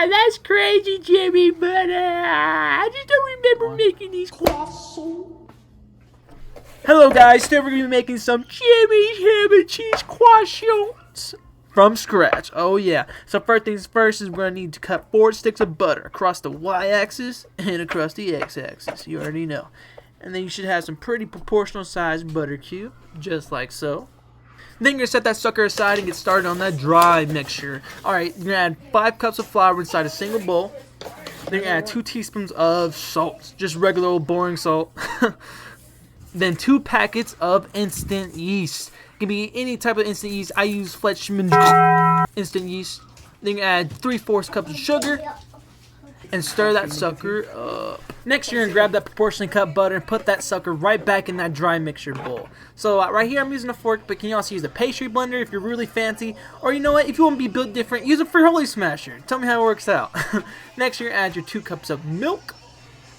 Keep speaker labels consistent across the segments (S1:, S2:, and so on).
S1: That's crazy, Jimmy, but I just don't remember making these croissants. Hello guys, today we're going to be making some Jimmy's ham and cheese croissants from scratch. Oh yeah. So first things first is we're going to need to cut 4 sticks of butter across the y-axis and across the x-axis. You already know. And then you should have some pretty proportional sized butter cube, just like so. Then you're going to set that sucker aside and get started on that dry mixture. Alright, you're going to add 5 cups of flour inside a single bowl. Then you're going to add 2 teaspoons of salt, just regular old boring salt. Then 2 packets of instant yeast. It can be any type of instant yeast. I use Fletchman instant yeast. Then you add 3/4 cups of sugar and stir that sucker up. Next, you're gonna grab that proportionally cut butter and put that sucker right back in that dry mixture bowl. So right here I'm using a fork, but can you also use a pastry blender if you're really fancy, or you know what, if you want to be built different, use a Frijoles smasher. Tell me how it works out. Next, you're gonna add your 2 cups of milk.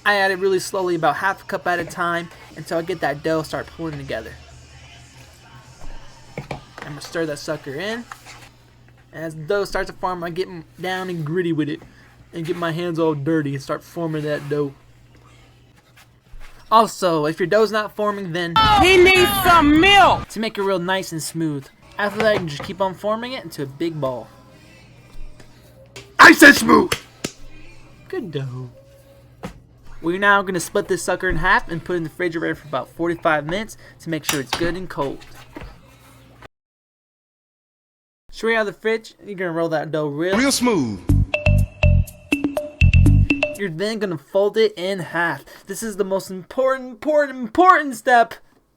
S1: I add it really slowly, about 1/2 cup at a time, until I get that dough start pulling together. I'm gonna stir that sucker in. And as the dough starts to form, I get down and gritty with it and get my hands all dirty and start forming that dough. Also, if your dough's not forming, then
S2: he needs some milk
S1: to make it real nice and smooth. After that, you can just keep on forming it into a big ball.
S3: I said smooth.
S1: Good dough. We're now going to split this sucker in half and put it in the refrigerator for about 45 minutes to make sure it's good and cold. Straight out of the fridge, you're going to roll that dough real
S3: smooth.
S1: You're then going to fold it in half. This is the most important step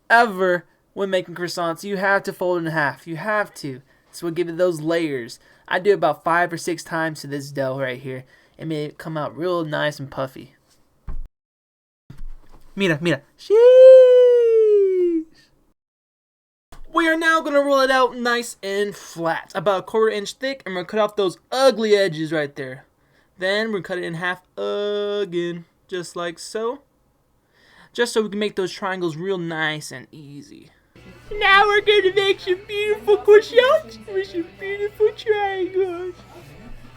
S1: ever when making croissants. You have to fold it in half. You have to. This will give it those layers. I do about 5 or 6 times to this dough right here. It may come out real nice and puffy. Mira. Sheesh. We are now going to roll it out nice and flat. About 1/4 inch thick. And we're going to cut off those ugly edges right there. Then we're going to cut it in half again. Just like so. Just so we can make those triangles real nice and easy. Now we're going to make some beautiful croissants with some beautiful triangles.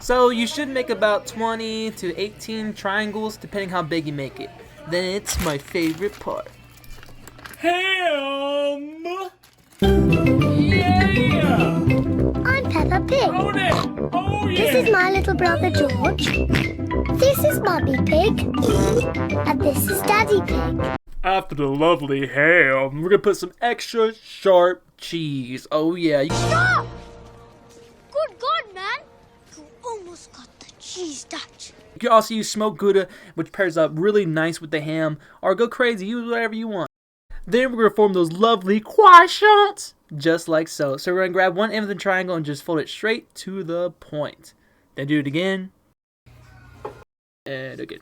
S1: So you should make about 20 to 18 triangles depending how big you make it. Then it's my favorite part. Ham!
S2: yeah
S4: I'm Peppa Pig.
S2: hold it oh yeah
S4: This is my little brother George. This is Mummy Pig. And this is Daddy Pig.
S1: After the lovely ham, we're gonna put some extra sharp cheese. Oh yeah.
S4: Stop! Good God, man. You almost got the cheese touch.
S1: You can also use smoked Gouda, which pairs up really nice with the ham, or go crazy, use whatever you want. Then we're gonna form those lovely croissants, just like so. So we're gonna grab one end of the triangle and just fold it straight to the point. Then do it again. And again.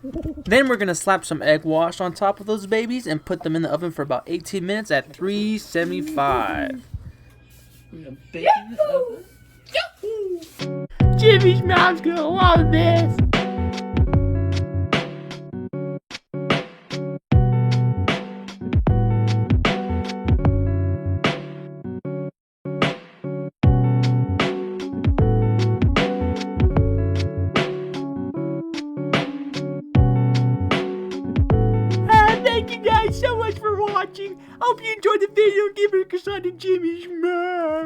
S1: Then we're gonna slap some egg wash on top of those babies and put them in the oven for about 18 minutes at 375. We're gonna bake in the oven. Jimmy's mom's gonna love this. Thank you guys so much for watching. Hope you enjoyed the video. Give it a croissant to Jimmy's mom.